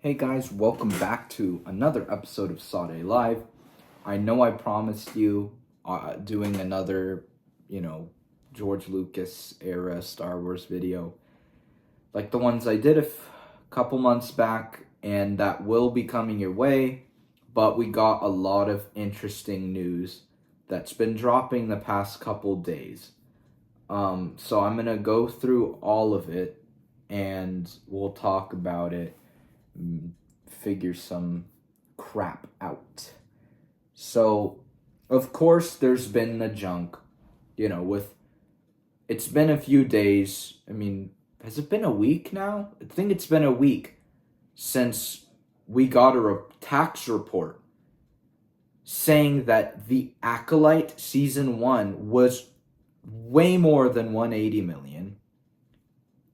Hey guys, welcome back to another episode of Saadelive. I know I promised you doing another, George Lucas era Star Wars video, like the ones I did couple months back, and that will be coming your way. But we got a lot of interesting news that's been dropping the past couple days. So I'm gonna go through all of it, and we'll talk about it, figure some crap out. So, of course, there's been the junk, it's been a few days. I mean, has it been a week now? I think it's been a week since we got a tax report saying that the Acolyte season 1 was way more than 180 million.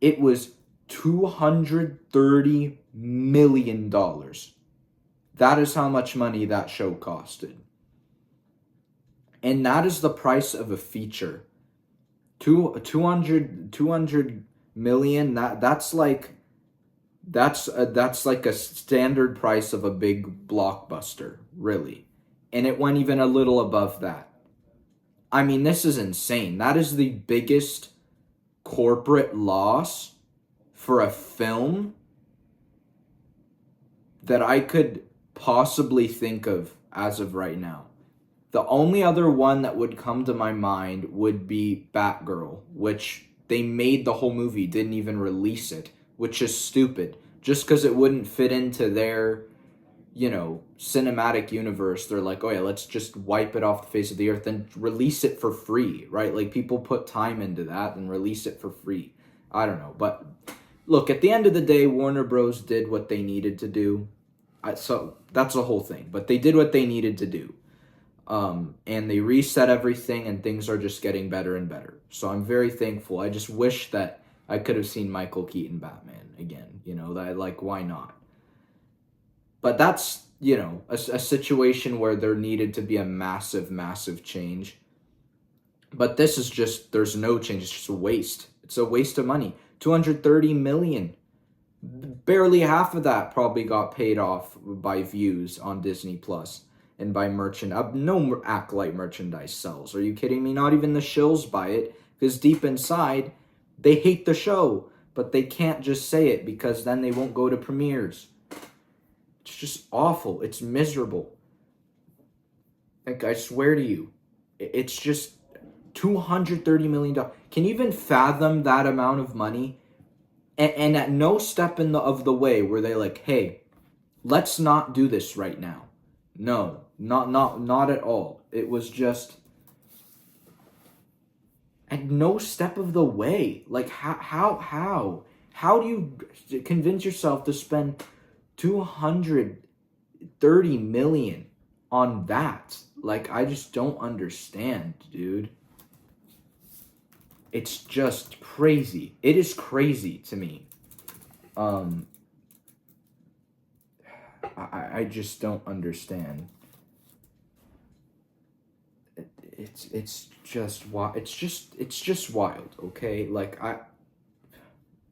It was $230 million. That is how much money that show costed. And that is the price of a feature. 200 million, that's like a standard price of a big blockbuster, really. And it went even a little above that. I mean, this is insane. That is the biggest corporate loss for a film that I could possibly think of as of right now. The only other one that would come to my mind would be Batgirl, which they made the whole movie, didn't even release it, which is stupid. Just because it wouldn't fit into their, cinematic universe, they're like, oh yeah, let's just wipe it off the face of the earth and release it for free, right? Like, people put time into that and release it for free. I don't know, but look, at the end of the day, Warner Bros. Did what they needed to do. So that's the whole thing. But they did what they needed to do. And they reset everything, and things are just getting better and better. So I'm very thankful. I just wish that I could have seen Michael Keaton Batman again. Why not? But that's, a situation where there needed to be a massive, massive change. But this is just, there's no change. It's just a waste. It's a waste of money. 230 million. Barely half of that probably got paid off by views on Disney Plus and by merchandise. No Acolyte merchandise sells. Are you kidding me? Not even the shills buy it, because deep inside, they hate the show, but they can't just say it because then they won't go to premieres. It's just awful. It's miserable. Like, I swear to you, it's just $230 million. Can you even fathom that amount of money? And at no step of the way were they like, hey, let's not do this right now. No, not at all. It was just at no step of the way. Like, how do you convince yourself to spend $230 million on that? Like, I just don't understand, dude. It's just crazy. It is crazy to me. I just don't understand. It's just wild. It's just wild. Okay,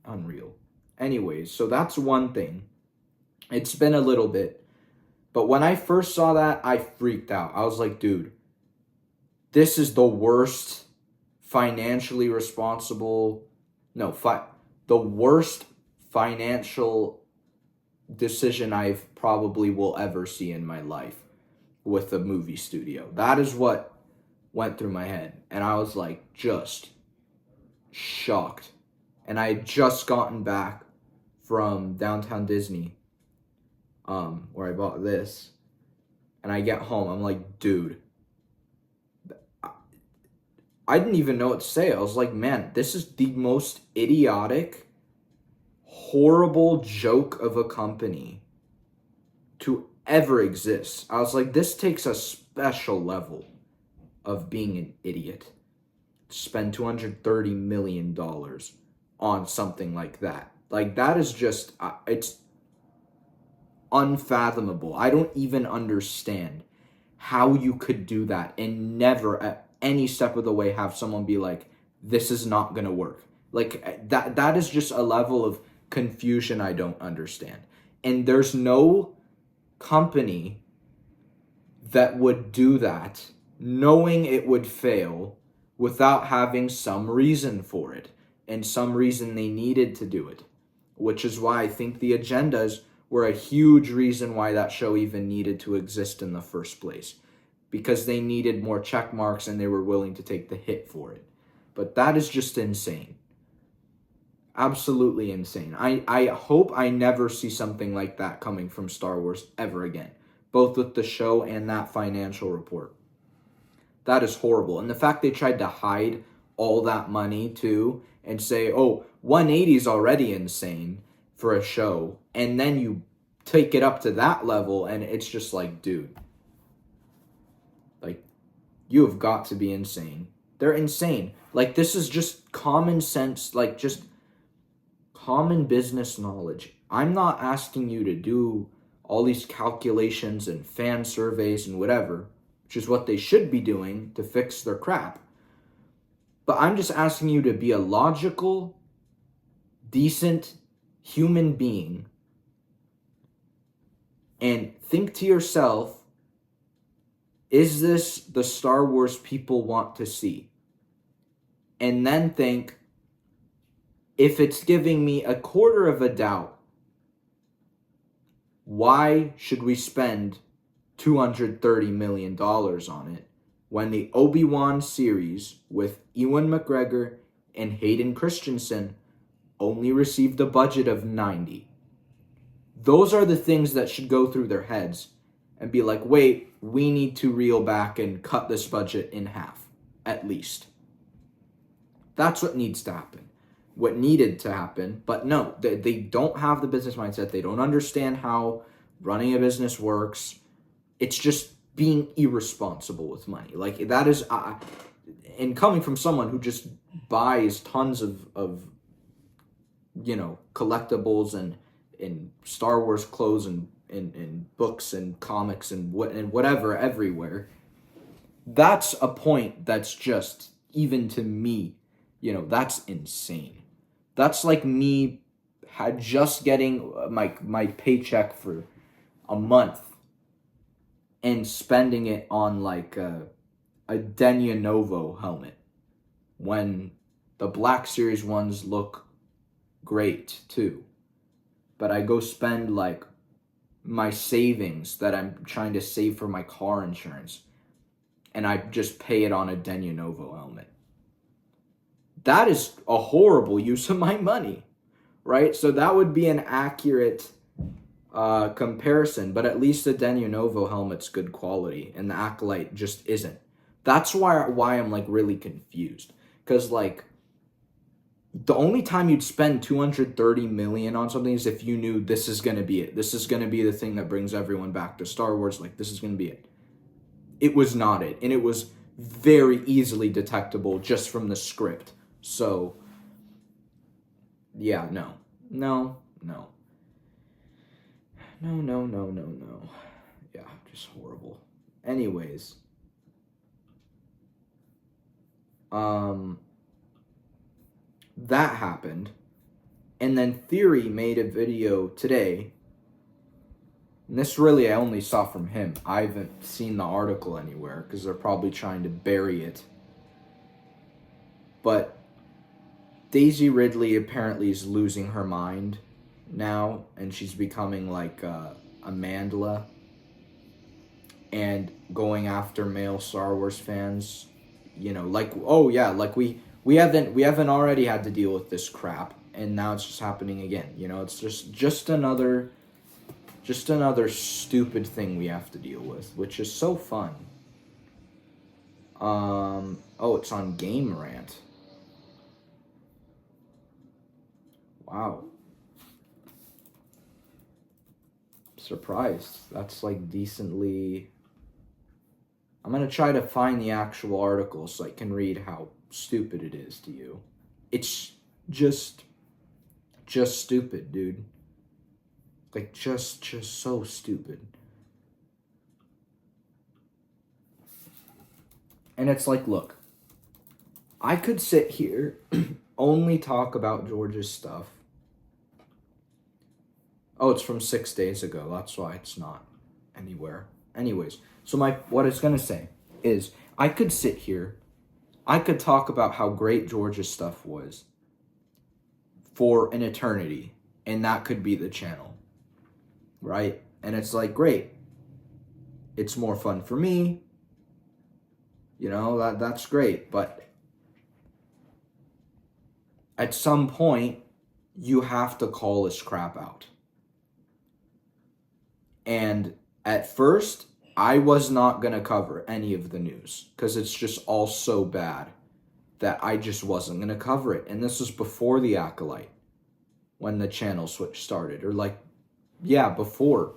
unreal. Anyways, so that's one thing. It's been a little bit, but when I first saw that, I freaked out. I was like, dude, this is the worst financially responsible, the worst financial decision I've probably will ever see in my life with a movie studio. That is what went through my head, and I was like, just shocked. And I had just gotten back from downtown Disney, where I bought this, and I get home, I'm like, dude, I didn't even know what to say. I was like, man, this is the most idiotic, horrible joke of a company to ever exist. I was like, this takes a special level of being an idiot. To spend $230 million on something like that. Like, that is just, it's unfathomable. I don't even understand how you could do that and never at any step of the way have someone be like, this is not gonna work. Like, that is just a level of confusion I don't understand. And there's no company that would do that knowing it would fail without having some reason for it and some reason they needed to do it, which is why I think the agendas were a huge reason why that show even needed to exist in the first place, because they needed more check marks and they were willing to take the hit for it. But that is just insane. Absolutely insane. I hope I never see something like that coming from Star Wars ever again, both with the show and that financial report. That is horrible. And the fact they tried to hide all that money too and say, oh, 180 is already insane for a show. And then you take it up to that level and it's just like, dude, like, you have got to be insane. They're insane. Like, this is just common sense, like, just common business knowledge. I'm not asking you to do all these calculations and fan surveys and whatever, which is what they should be doing to fix their crap. But I'm just asking you to be a logical, decent human being and think to yourself, is this the Star Wars people want to see? And then think, if it's giving me a quarter of a doubt, why should we spend $230 million on it when the Obi-Wan series with Ewan McGregor and Hayden Christensen only received a budget of 90? Those are the things that should go through their heads and be like, wait, we need to reel back and cut this budget in half, at least. That's what needs to happen. What needed to happen, but no, they don't have the business mindset. They don't understand how running a business works. It's just being irresponsible with money. Like, that is, and coming from someone who just buys tons of collectibles and Star Wars clothes and books and comics and whatever everywhere, that's a point that's just, even to me, that's insane. That's like me just getting my paycheck for a month and spending it on like a Denya Novo helmet when the Black Series ones look great too. But I go spend like my savings that I'm trying to save for my car insurance and I just pay it on a Denya Novo helmet. That is a horrible use of my money, right? So that would be an accurate comparison, but at least the Denya Novo helmet's good quality, and the Acolyte just isn't. That's why I'm like really confused, because like the only time you'd spend $230 million on something is if you knew this is gonna be it. This is gonna be the thing that brings everyone back to Star Wars. Like, this is gonna be it. It was not it, and it was very easily detectable just from the script. So, yeah, no. Yeah, just horrible. Anyways, that happened, and then Theory made a video today, and this really I only saw from him. I haven't seen the article anywhere, because they're probably trying to bury it. But Daisy Ridley apparently is losing her mind now, and she's becoming like a Mandala and going after male Star Wars fans. Like, oh yeah, like we haven't already had to deal with this crap, and now it's just happening again. It's just another stupid thing we have to deal with, which is so fun. Oh, it's on Game Rant. Wow. Surprised. That's like decently... I'm going to try to find the actual article so I can read how stupid it is to you. It's just stupid, dude. Like, just so stupid. And it's like, look, I could sit here, only talk about George's stuff, Oh, it's from 6 days ago. That's why it's not anywhere. Anyways, so what I was gonna say is I could sit here, I could talk about how great George's stuff was for an eternity, and that could be the channel, right? And it's like, great. It's more fun for me. You know, that's great, but at some point you have to call this crap out. And at first, I was not going to cover any of the news because it's just all so bad that I just wasn't going to cover it. And this was before the Acolyte, when the channel switch started, or like, yeah, before.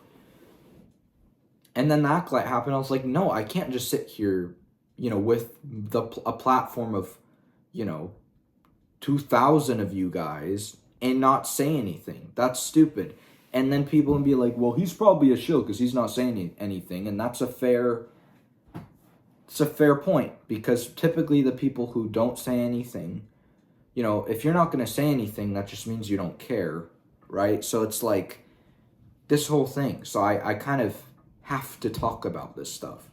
And then the Acolyte happened. I was like, no, I can't just sit here, you know, with a platform of, you know, 2,000 of you guys and not say anything. That's stupid. And then people will be like, well, he's probably a shill because he's not saying anything. And it's a fair point, because typically the people who don't say anything, you know, if you're not going to say anything, that just means you don't care, right? So it's like this whole thing. So I kind of have to talk about this stuff.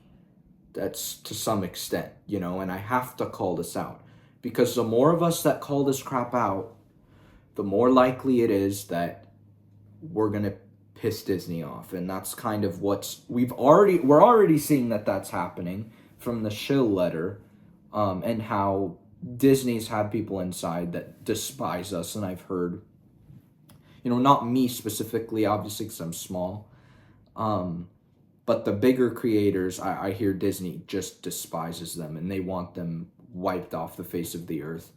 That's to some extent, you know, and I have to call this out. Because the more of us that call this crap out, the more likely it is that we're going to piss Disney off. And that's kind of we're already seeing that that's happening from the shill letter, and how Disney's had people inside that despise us. And I've heard, you know, not me specifically, obviously, because I'm small, but the bigger creators, I hear Disney just despises them and they want them wiped off the face of the earth.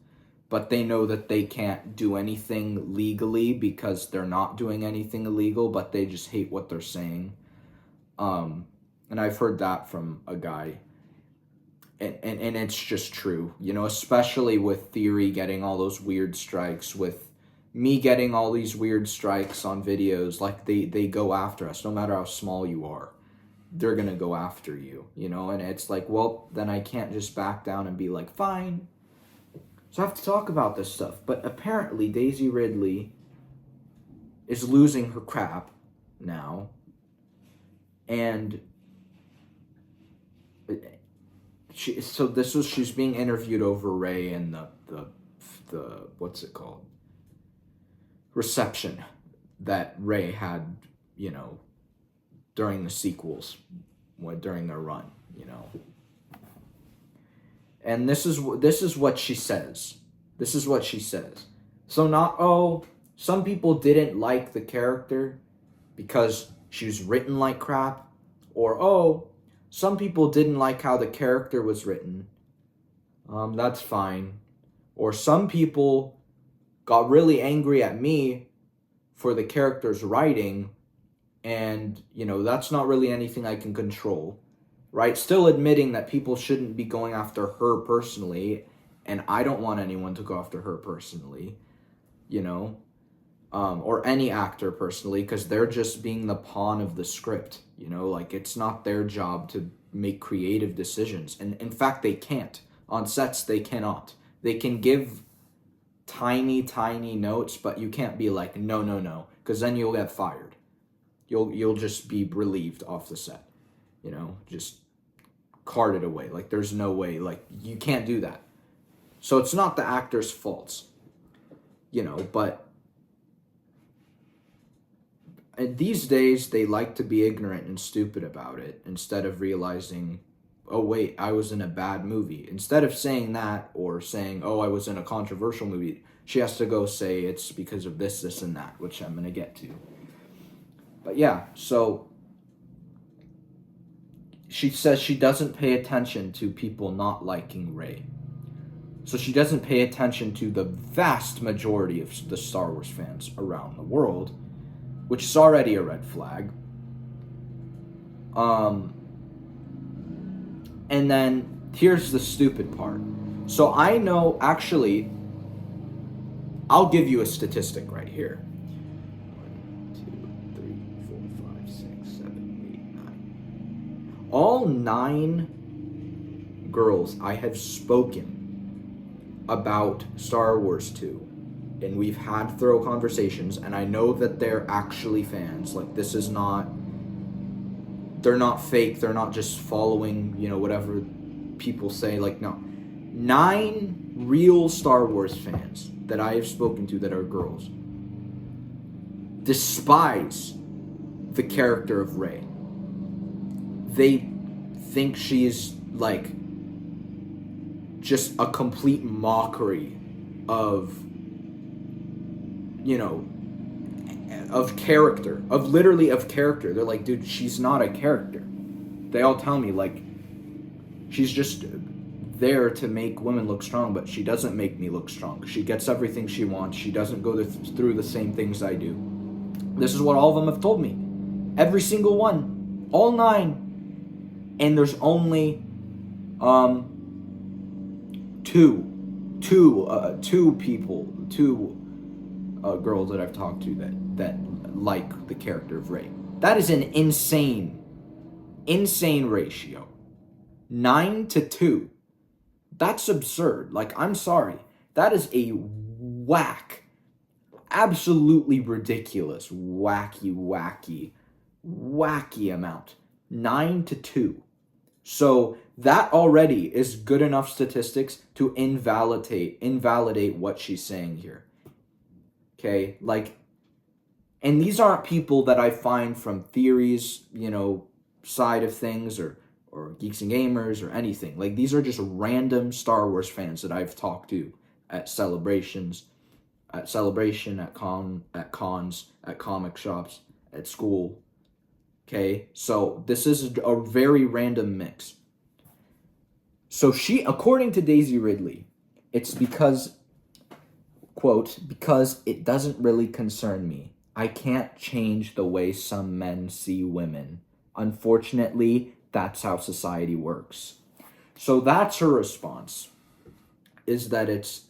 But they know that they can't do anything legally because they're not doing anything illegal, but they just hate what they're saying. And I've heard that from a guy. And it's just true, you know, especially with Theory getting all those weird strikes, with me getting all these weird strikes on videos. Like, they go after us no matter how small you are. They're going to go after you, you know, and it's like, well, then I can't just back down and be like, fine. So I have to talk about this stuff. But apparently Daisy Ridley is losing her crap now. And she's being interviewed over Rey and the what's it called? Reception that Rey had, you know, during the sequels, during their run, you know. And this is what she says. This is what she says. So some people didn't like the character because she was written like crap, or some people didn't like how the character was written. That's fine. Or some people got really angry at me for the character's writing, and, you know, that's not really anything I can control. Right? Still admitting that people shouldn't be going after her personally, and I don't want anyone to go after her personally, you know, or any actor personally, because they're just being the pawn of the script, you know, like, it's not their job to make creative decisions. And in fact, they can't. On sets, they cannot. They can give tiny notes, but you can't be like, no, because then you'll get fired. You'll just be relieved off the set. You know, just carted away. Like, there's no way. Like, you can't do that. So it's not the actor's faults, you know, but these days they like to be ignorant and stupid about it instead of realizing, oh, wait, I was in a bad movie. Instead of saying that, or saying, oh, I was in a controversial movie, she has to go say it's because of this, and that, which I'm going to get to. But yeah, so she says she doesn't pay attention to people not liking Rey. So she doesn't pay attention to the vast majority of the Star Wars fans around the world, which is already a red flag. And then here's the stupid part. So I know, actually, I'll give you a statistic right here. 1, 2, 3, 4, 5, 6, 7, 8, 9. All 9 girls I have spoken about Star Wars 2 and we've had thorough conversations, and I know that they're actually fans. Like, this is not, they're not fake, they're not just following, you know, whatever people say. Like, no. 9 real Star Wars fans that I have spoken to that are girls despise the character of Rey. They think she's like just a complete mockery of, you know, of character, of literally of character. They're like, dude, she's not a character. They all tell me, like, she's just there to make women look strong, but she doesn't make me look strong. She gets everything she wants. She doesn't go through the same things I do. This is what all of them have told me. Every single one. All 9. And there's only two people, girls that I've talked to that like the character of Rey. That is an insane ratio. 9 to 2. That's absurd. Like, I'm sorry. That is a whack, absolutely ridiculous, wacky amount. 9 to 2. So that already is good enough statistics to invalidate what she's saying here. Okay? Like, and these aren't people that I find from theories, you know, side of things, or Geeks and Gamers or anything. Like, these are just random Star Wars fans that I've talked to at celebrations, at cons, at comic shops, at school. Okay, so this is a very random mix. So she, according to Daisy Ridley, it's because, quote, because it doesn't really concern me. I can't change the way some men see women. Unfortunately, that's how society works. So that's her response, is that it's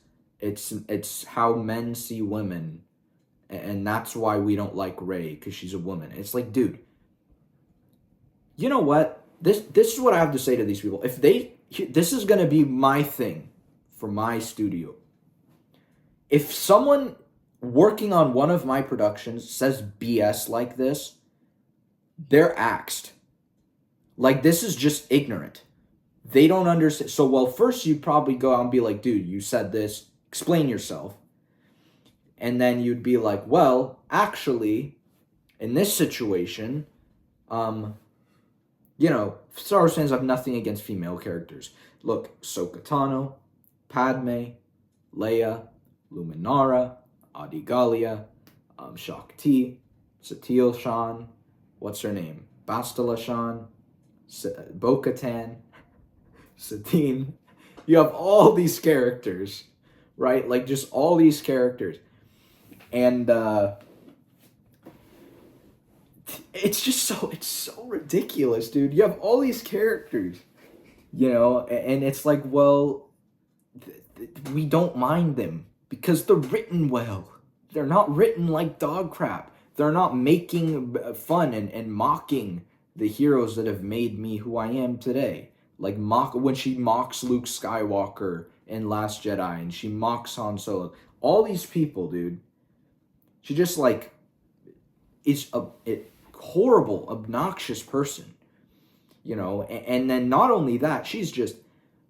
how men see women, and that's why we don't like Rey, because she's a woman. It's like, dude, you know what? This is what I have to say to these people. If this is going to be my thing for my studio. If someone working on one of my productions says BS like this, they're axed. Like, this is just ignorant. They don't understand. So, well, first you'd probably go out and be like, dude, you said this. Explain yourself. And then you'd be like, well, actually, in this situation, you know, Star Wars fans have nothing against female characters. Look, Ahsoka Tano, Padme, Leia, Luminara, Adi Gallia, Shakti, Satele Shan, what's her name? Bastila Shan, Bo-Katan, Satine. You have all these characters, right? Like, just all these characters. And it's so ridiculous, dude. You have all these characters, you know, and it's like, well, we don't mind them because they're written well. They're not written like dog crap. They're not making fun and mocking the heroes that have made me who I am today. Like, when she mocks Luke Skywalker in Last Jedi, and she mocks Han Solo. All these people, dude. She just, like, is a horrible, obnoxious person. You know, and then not only that, she's just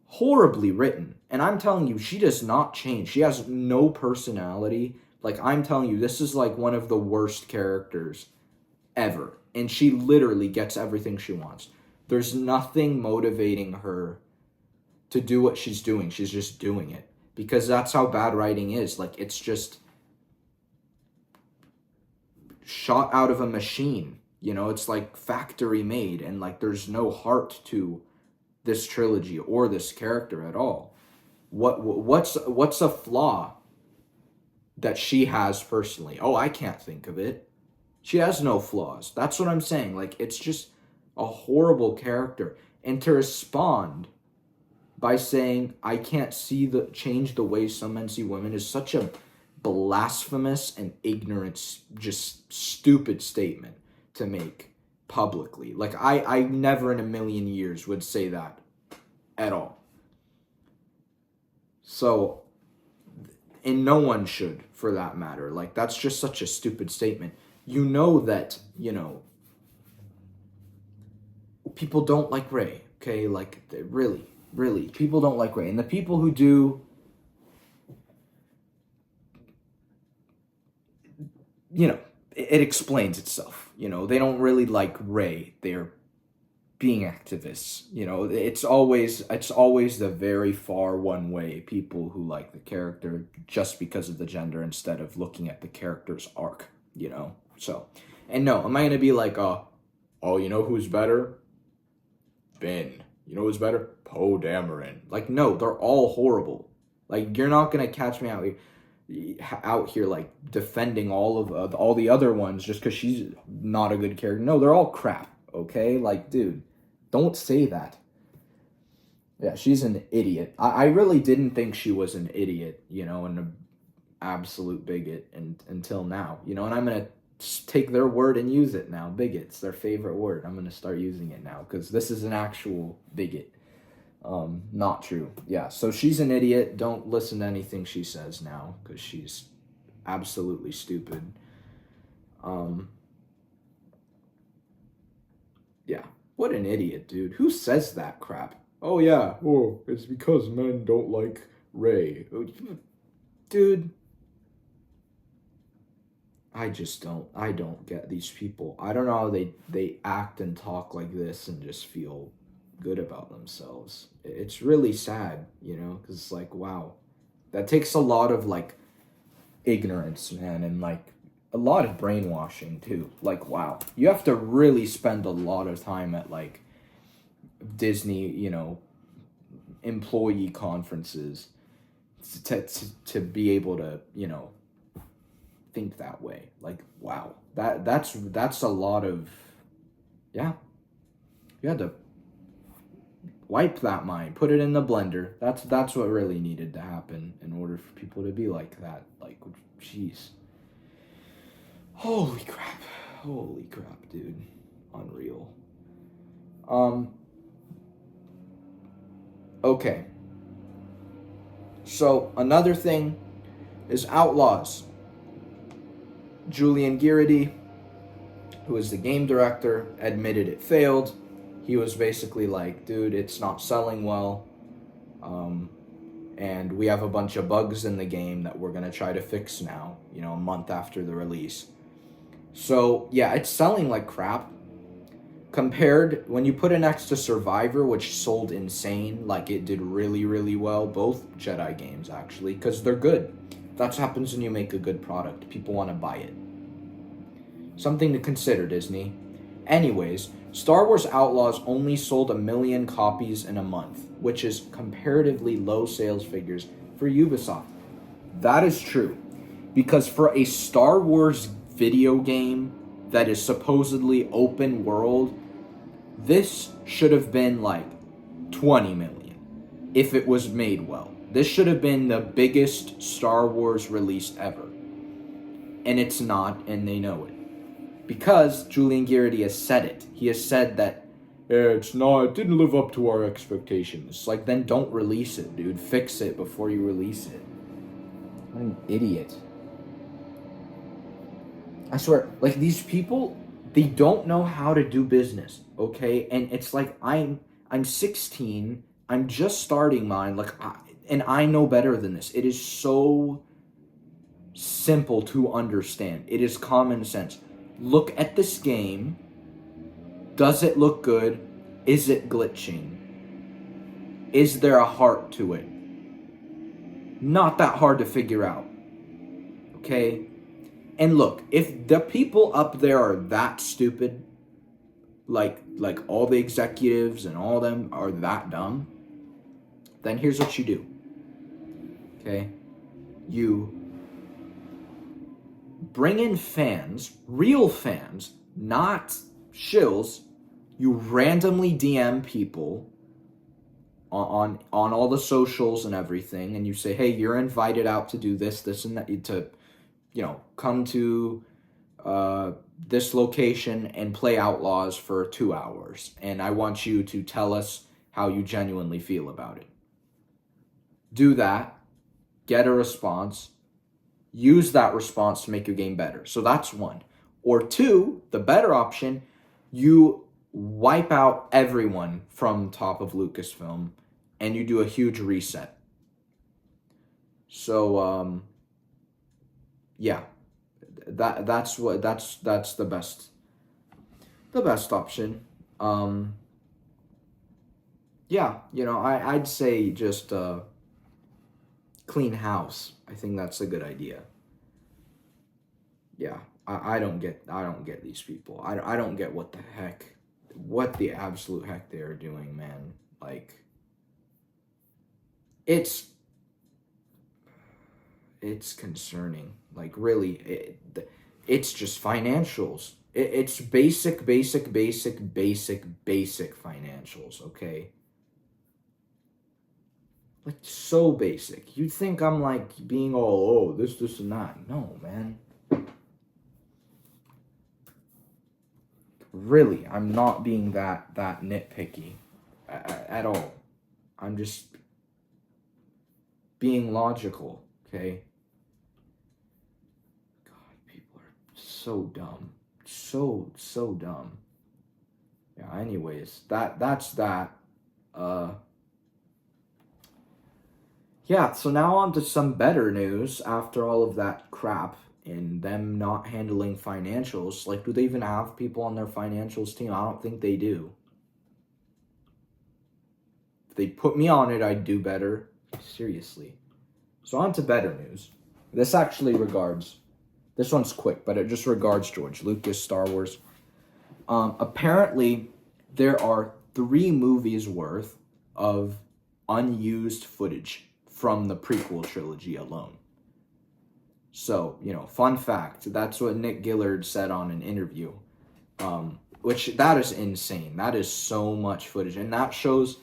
horribly written. And I'm telling you, she does not change. She has no personality. Like, I'm telling you, this is like one of the worst characters ever. And she literally gets everything she wants. There's nothing motivating her to do what she's doing. She's just doing it. Because that's how bad writing is. Like, it's just shot out of a machine. You know, it's like factory made. And, like, there's no heart to this trilogy or this character at all. What's a flaw that she has personally? Oh, I can't think of it. She has no flaws. That's what I'm saying. Like, it's just a horrible character. And to respond by saying, I can't change the way some men see women, is such a blasphemous and ignorant, just stupid statement to make publicly. Like, I never in a million years would say that at all. So, And no one should, for that matter. Like, that's just such a stupid statement. You know that, people don't like Rey, okay? Like, really, really, people don't like Rey. And the people who do, it explains itself. They don't really like Rey. They're being activists. It's always the very far one way people who like the character just because of the gender instead of looking at the character's arc, So, and no, am I going to be like, oh, you know who's better? Ben. You know who's better? Poe Dameron. Like, no, they're all horrible. Like, you're not going to catch me out here like defending all the other ones just because she's not a good character. No, they're all crap, okay? Like, dude, don't say that. Yeah, she's an idiot. I really didn't think she was an idiot, and an absolute bigot until now, and I'm going to take their word and use it now. Bigot's their favorite word. I'm going to start using it now because this is an actual bigot. Not true. Yeah, so she's an idiot. Don't listen to anything she says now because she's absolutely stupid. Yeah, what an idiot, dude. Who says that crap? Oh, yeah. Oh, it's because men don't like Rey. Dude. I don't get these people. I don't know how they act and talk like this and just feel good about themselves. It's really sad, because it's like, wow. That takes a lot of, like, ignorance, man, and, like, a lot of brainwashing, too. Like, wow. You have to really spend a lot of time at, like, Disney, employee conferences to be able to, think that way. Like, wow. That's a lot of, yeah. You had to wipe that mind, put it in the blender. That's what really needed to happen in order for people to be like that. Like, jeez. Holy crap, dude. Unreal. Okay. So, another thing is Outlaws. Julian Girardi, who is the game director, admitted it failed. He was basically like, dude, it's not selling well. And we have a bunch of bugs in the game that we're going to try to fix now, a month after the release. So, yeah, it's selling like crap. Compared, when you put it next to Survivor, which sold insane, like it did really, really well, both Jedi games, actually, because they're good. That's what happens when you make a good product. People want to buy it. Something to consider, Disney. Anyways, Star Wars Outlaws only sold 1 million copies in a month, which is comparatively low sales figures for Ubisoft. That is true, because for a Star Wars video game that is supposedly open world, this should have been like 20 million if it was made well. This should have been the biggest Star Wars release ever. And it's not, and they know it. Because Julian Girardi has said it. He has said that it didn't live up to our expectations. Like, then don't release it, dude. Fix it before you release it. What an idiot. I swear, like, these people, they don't know how to do business, okay? And it's like, I'm 16, I'm just starting mine, like, and I know better than this. It is so simple to understand. It is common sense. Look at this game. Does it look good? Is it glitching? Is there a heart to it? Not that hard to figure out, okay? And look, if the people up there are that stupid, like all the executives and all of them are that dumb, then here's what you do. Okay? You bring in fans, real fans, not shills. You randomly DM people on all the socials and everything, and you say, hey, you're invited out to do this, and that, to come to this location and play Outlaws for 2 hours. And I want you to tell us how you genuinely feel about it. Do that. get a response, use that response to make your game better. So that's one. Or two, the better option, you wipe out everyone from top of Lucasfilm and you do a huge reset. So yeah, that's the best option. Yeah, I'd say just clean house. I think that's a good idea. Yeah, I don't get these people. I don't get what the absolute heck they are doing, man. Like, it's concerning. Like, really, it's just financials. It's basic financials, okay? Like, so basic. You'd think I'm, like, being all, this, and that. No, man. Really, I'm not being that nitpicky at all. I'm just being logical, okay? God, people are so dumb. So dumb. Yeah, anyways, that's that. Yeah, so now on to some better news after all of that crap and them not handling financials. Like, do they even have people on their financials team? I don't think they do. If they put me on it, I'd do better. Seriously. So on to better news. This one's quick, but it just regards George Lucas, Star Wars. Apparently, there are 3 movies worth of unused footage from the prequel trilogy alone. So, fun fact, that's what Nick Gillard said on an interview, which that is insane. That is so much footage, and that shows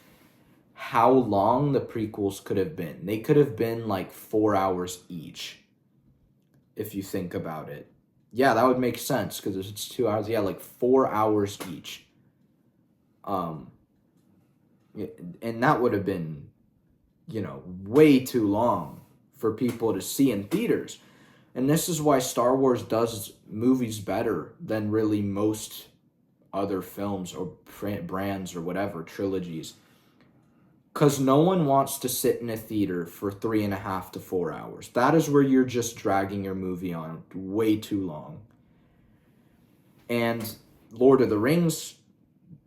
how long the prequels could have been. They could have been like 4 hours each, if you think about it. Yeah, that would make sense, because if it's 2 hours, yeah, like 4 hours each. And that would have been, way too long for people to see in theaters. And this is why Star Wars does movies better than really most other films or brands or whatever, trilogies. Because no one wants to sit in a theater for 3.5 to 4 hours. That is where you're just dragging your movie on way too long. And Lord of the Rings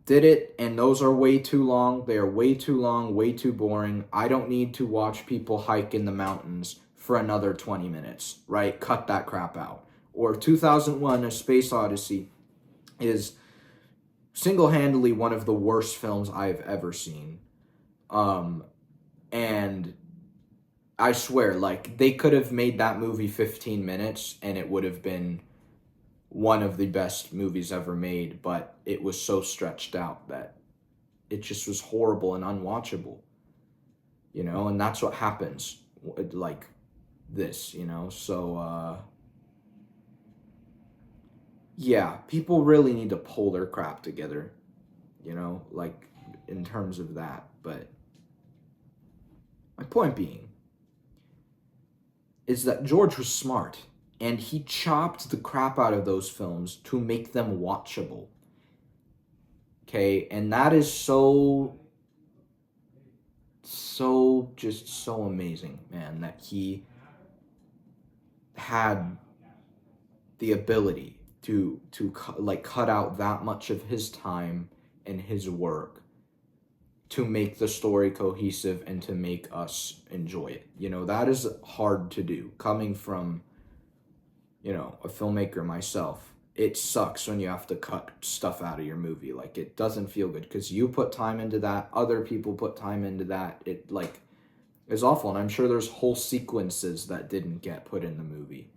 did it, and those are way too long. They are way too long, way too boring. I don't need to watch people hike in the mountains for another 20 minutes, right? Cut that crap out. Or 2001, A Space Odyssey is single-handedly one of the worst films I've ever seen. And I swear, like, they could have made that movie 15 minutes and it would have been one of the best movies ever made, but it was so stretched out that it just was horrible and unwatchable, and that's what happens, like this, so, yeah, people really need to pull their crap together, like, in terms of that, but my point being is that George was smart, and he chopped the crap out of those films to make them watchable. Okay, and that is so amazing, man, that he had the ability to cut out that much of his time and his work to make the story cohesive and to make us enjoy it. That is hard to do. Coming from, a filmmaker myself, it sucks when you have to cut stuff out of your movie. Like, it doesn't feel good because you put time into that, other people put time into that. It, like, is awful, and I'm sure there's whole sequences that didn't get put in the movie,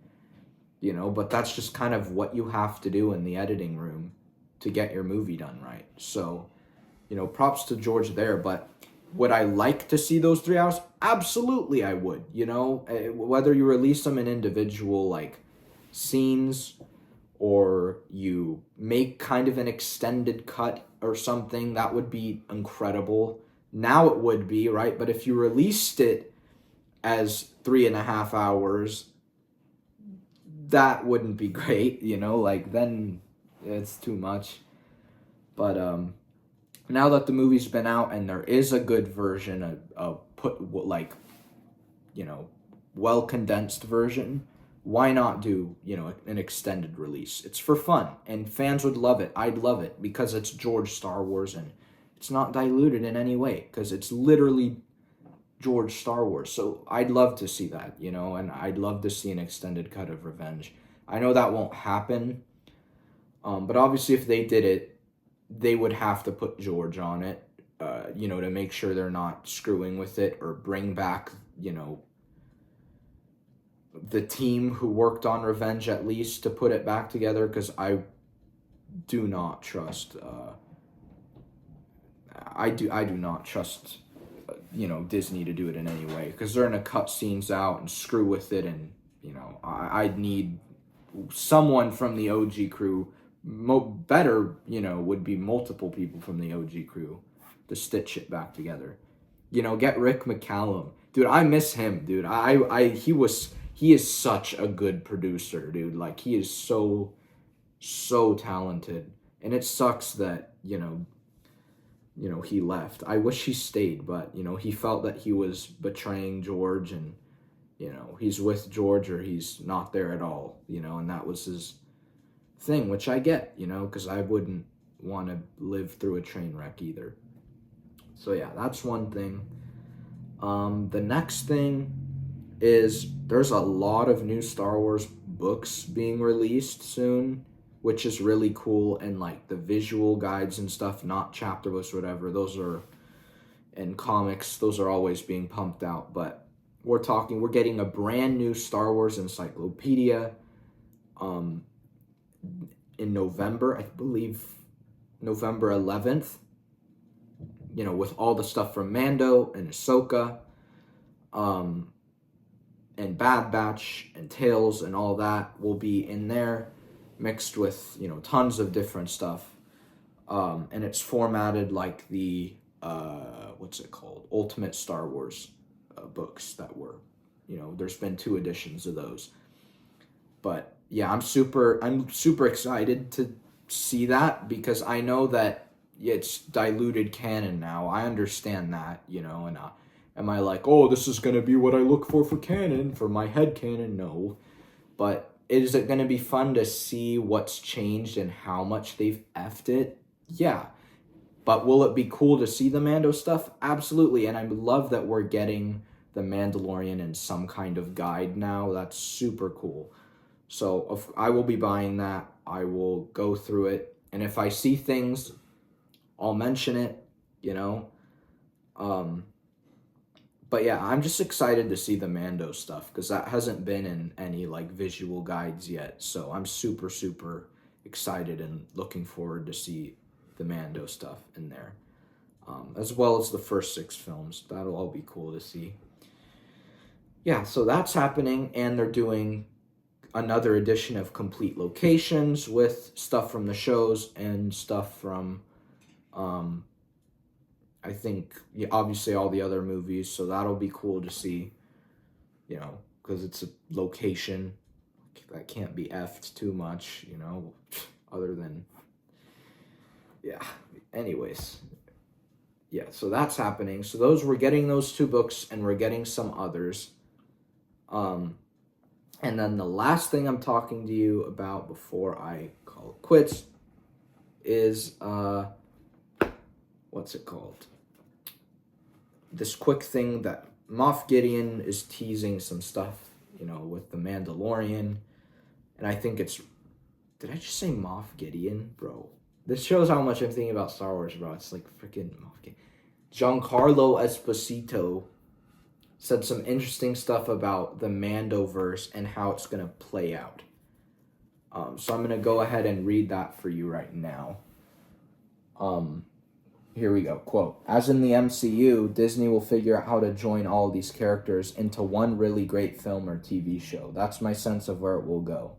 but that's just kind of what you have to do in the editing room to get your movie done right. So, props to George there, but would I like to see those 3 hours? Absolutely, I would, whether you release them in individual, like, scenes, or you make kind of an extended cut or something, that would be incredible. Now it would be, right? But if you released it as 3.5 hours, that wouldn't be great, like then it's too much. But now that the movie's been out and there is a good version, well condensed version, why not do, an extended release? It's for fun and fans would love it. I'd love it because it's George Star Wars and it's not diluted in any way because it's literally George Star Wars. So I'd love to see that, and I'd love to see an extended cut of Revenge. I know that won't happen, but obviously if they did it, they would have to put George on it, to make sure they're not screwing with it or bring back, the team who worked on Revenge at least to put it back together, because I do not trust, I do not trust, Disney to do it in any way, because they're going to cut scenes out and screw with it, and, I'd need someone from the OG crew, better, would be multiple people from the OG crew to stitch it back together. Get Rick McCallum. Dude, I miss him, dude. He is such a good producer, dude. Like, he is so talented. And it sucks that, he left. I wish he stayed, but, he felt that he was betraying George and, he's with George or he's not there at all, and that was his thing, which I get, because I wouldn't want to live through a train wreck either. So yeah, that's one thing. The next thing is there's a lot of new Star Wars books being released soon, which is really cool, and like the visual guides and stuff, not chapter books or whatever, those are in comics, those are always being pumped out, but we're getting a brand new Star Wars encyclopedia in November, I believe November 11th, with all the stuff from Mando and Ahsoka, and Bad Batch and Tales and all that will be in there, mixed with, tons of different stuff. And it's formatted like the, Ultimate Star Wars books that were, there's been 2 editions of those. But yeah, I'm super excited to see that, because I know that it's diluted canon now. I understand that, and am I like, oh, this is going to be what I look for canon, for my head canon? No. But is it going to be fun to see what's changed and how much they've effed it? Yeah. But will it be cool to see the Mando stuff? Absolutely. And I love that we're getting the Mandalorian in some kind of guide now. That's super cool. So I will be buying that. I will go through it. And if I see things, I'll mention it, But yeah, I'm just excited to see the Mando stuff, because that hasn't been in any like visual guides yet. So I'm super excited and looking forward to see the Mando stuff in there, as well as the first 6 films. That'll all be cool to see. Yeah, so that's happening, and they're doing another edition of Complete Locations with stuff from the shows and stuff from, I think, obviously all the other movies, so that'll be cool to see, because it's a location that can't be effed too much, other than, yeah, anyways. Yeah, so that's happening. So we're getting those 2 books, and we're getting some others. And then the last thing I'm talking to you about before I call it quits is, what's it called? This quick thing that Moff Gideon is teasing some stuff, with the Mandalorian. And I think it's, did I just say Moff Gideon? Bro, this shows how much I'm thinking about Star Wars, bro. It's like freaking Moff Gideon. Giancarlo Esposito said some interesting stuff about the Mandoverse and how it's going to play out. So I'm going to go ahead and read that for you right now. Here we go. Quote, "As in the MCU, Disney will figure out how to join all these characters into one really great film or TV show. That's my sense of where it will go.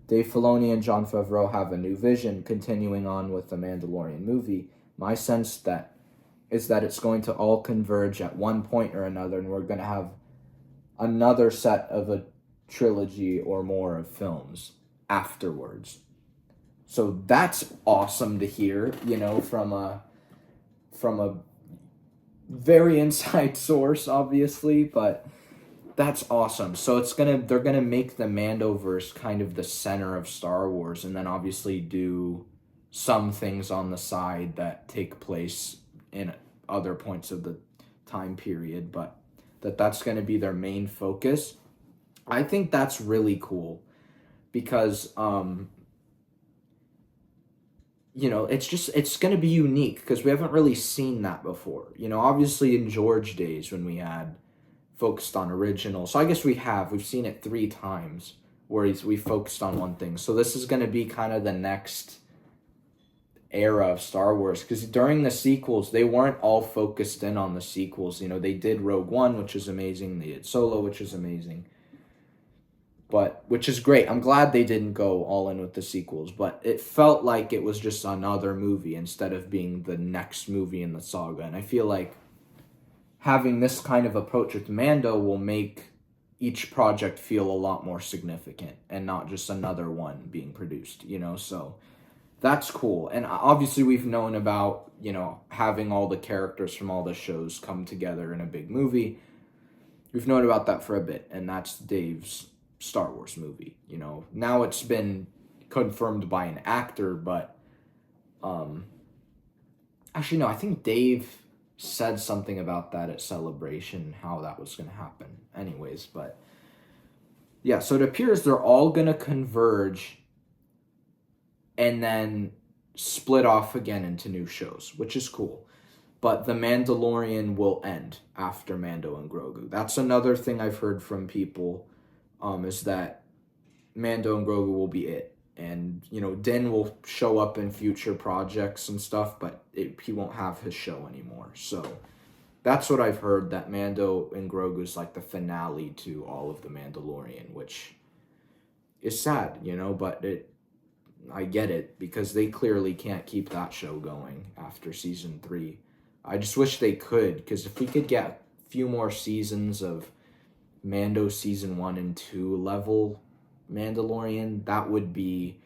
Dave Filoni and Jon Favreau have a new vision, continuing on with the Mandalorian movie. My sense is that it's going to all converge at one point or another, and we're going to have another set of a trilogy or more of films afterwards. So that's awesome to hear, you know, from a very inside source, obviously, but that's awesome. So they're gonna make the Mandoverse kind of the center of Star Wars, and then obviously do some things on the side that take place in other points of the time period, but that's gonna be their main focus. I think that's really cool because you know, it's going to be unique because we haven't really seen that before. You know, obviously in George days when we had focused on original. So I guess we've seen it 3 times where we focused on one thing. So this is going to be kind of the next era of Star Wars, because during the sequels they weren't all focused in on the sequels. You know, they did Rogue One, which is amazing. They did Solo, which is amazing. But which is great. I'm glad they didn't go all in with the sequels, but it felt like it was just another movie instead of being the next movie in the saga. And I feel like having this kind of approach with Mando will make each project feel a lot more significant and not just another one being produced, you know? So that's cool. And obviously we've known about, you know, having all the characters from all the shows come together in a big movie. We've known about that for a bit, and that's Dave's Star Wars movie. You know, now it's been confirmed by an actor, but actually no, I think Dave said something about that at Celebration, how that was going to happen anyways. But yeah, so it appears they're all going to converge and then split off again into new shows, which is cool. But The Mandalorian will end after Mando and Grogu. That's another thing I've heard from people, is that Mando and Grogu will be it. And, you know, Din will show up in future projects and stuff, but he won't have his show anymore. So that's what I've heard, that Mando and Grogu is like the finale to all of The Mandalorian, which is sad, you know, but I get it, because they clearly can't keep that show going after season 3. I just wish they could, because if we could get a few more seasons of Mando season 1 and 2 level Mandalorian, that would be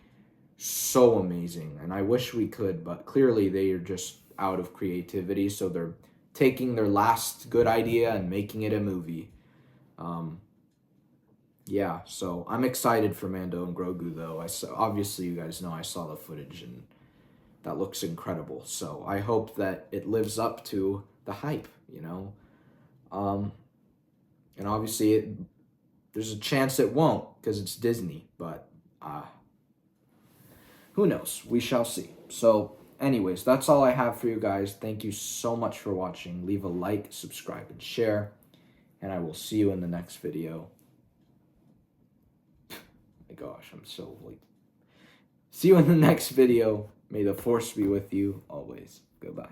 so amazing. And I wish we could, but clearly they are just out of creativity, so they're taking their last good idea and making it a movie. Yeah, so I'm excited for Mando and Grogu, though. Obviously, you guys know I saw the footage, and that looks incredible. So I hope that it lives up to the hype, you know. And obviously, there's a chance it won't, because it's Disney, but who knows? We shall see. So anyways, that's all I have for you guys. Thank you so much for watching. Leave a like, subscribe, and share, and I will see you in the next video. My gosh, I'm so like... See you in the next video. May the Force be with you always. Goodbye.